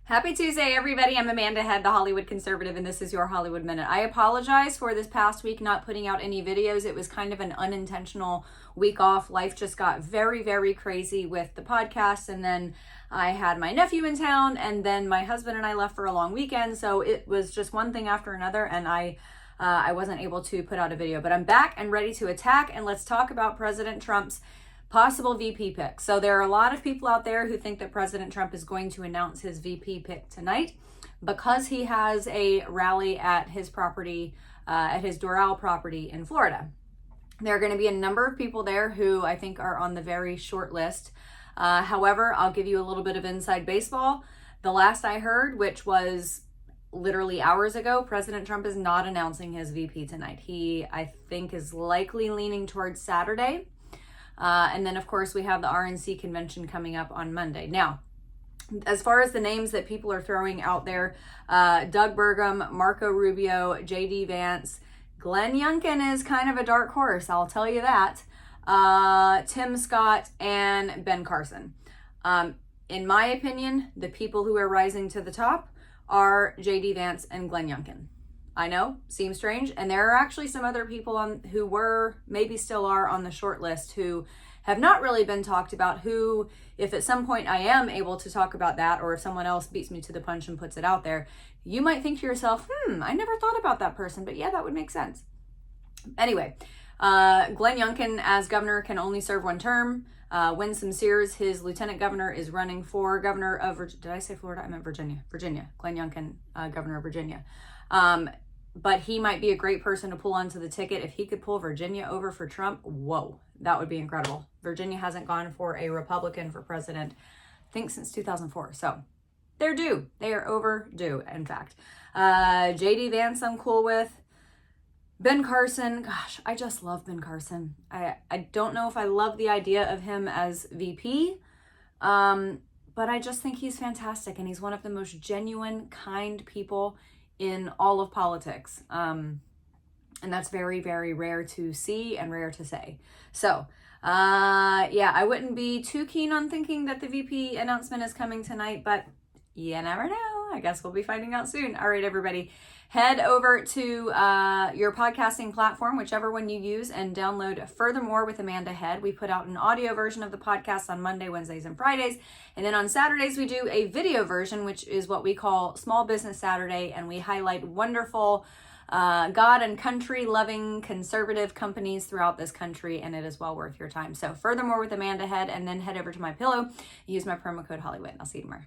Happy Tuesday, everybody. I'm Amanda Head, the Hollywood Conservative, and this is your Hollywood Minute. I apologize for this past week not putting out any videos. It was kind of an unintentional week off. Life just got very, very crazy with the podcast, and then I had my nephew in town, and then my husband and I left for a long weekend, so it was just one thing after another, and I wasn't able to put out a video. But I'm back and ready to attack, and let's talk about President Trump's possible VP pick. So there are a lot of people out there who think that President Trump is going to announce his VP pick tonight because he has a rally at his property, at his Doral property in Florida. There are going to be a number of people there who I think are on the very short list. However, I'll give you a little bit of inside baseball. The last I heard, which was literally hours ago, President Trump is not announcing his VP tonight. He, I think, is likely leaning towards Saturday. And then, of course, we have the RNC convention coming up on Monday. Now, as far as the names that people are throwing out there, Doug Burgum, Marco Rubio, J.D. Vance, Glenn Youngkin is kind of a dark horse, I'll tell you that. Tim Scott and Ben Carson. In my opinion, the people who are rising to the top are J.D. Vance and Glenn Youngkin. I know, seems strange. And there are actually some other people who were, maybe still are on the short list who have not really been talked about, who, if at some point I am able to talk about that, or if someone else beats me to the punch and puts it out there, you might think to yourself, I never thought about that person, but yeah, that would make sense. Anyway, Glenn Youngkin as governor can only serve one term. Winsome Sears, his lieutenant governor, is running for governor of, did I say Florida? I meant Virginia. Glenn Youngkin, governor of Virginia. But he might be a great person to pull onto the ticket. If he could pull Virginia over for Trump, whoa, that would be incredible. Virginia hasn't gone for a Republican for president, I think, since 2004. So they're due. They are overdue, in fact. J.D. Vance, I'm cool with. Ben Carson, gosh, I just love Ben Carson. I don't know if I love the idea of him as VP, but I just think he's fantastic, and he's one of the most genuine, kind people in all of politics. And that's very, very rare to see and rare to say. So, yeah, I wouldn't be too keen on thinking that the VP announcement is coming tonight, but you never know. I guess we'll be finding out soon. All right, everybody, head over to your podcasting platform, whichever one you use, and download Furthermore with Amanda Head. We put out an audio version of the podcast on Monday, Wednesdays, and Fridays. And then on Saturdays, we do a video version, which is what we call Small Business Saturday. And we highlight wonderful God and country loving conservative companies throughout this country, and it is well worth your time. So Furthermore with Amanda Head, and then head over to My Pillow. Use my promo code Hollywood. I'll see you tomorrow.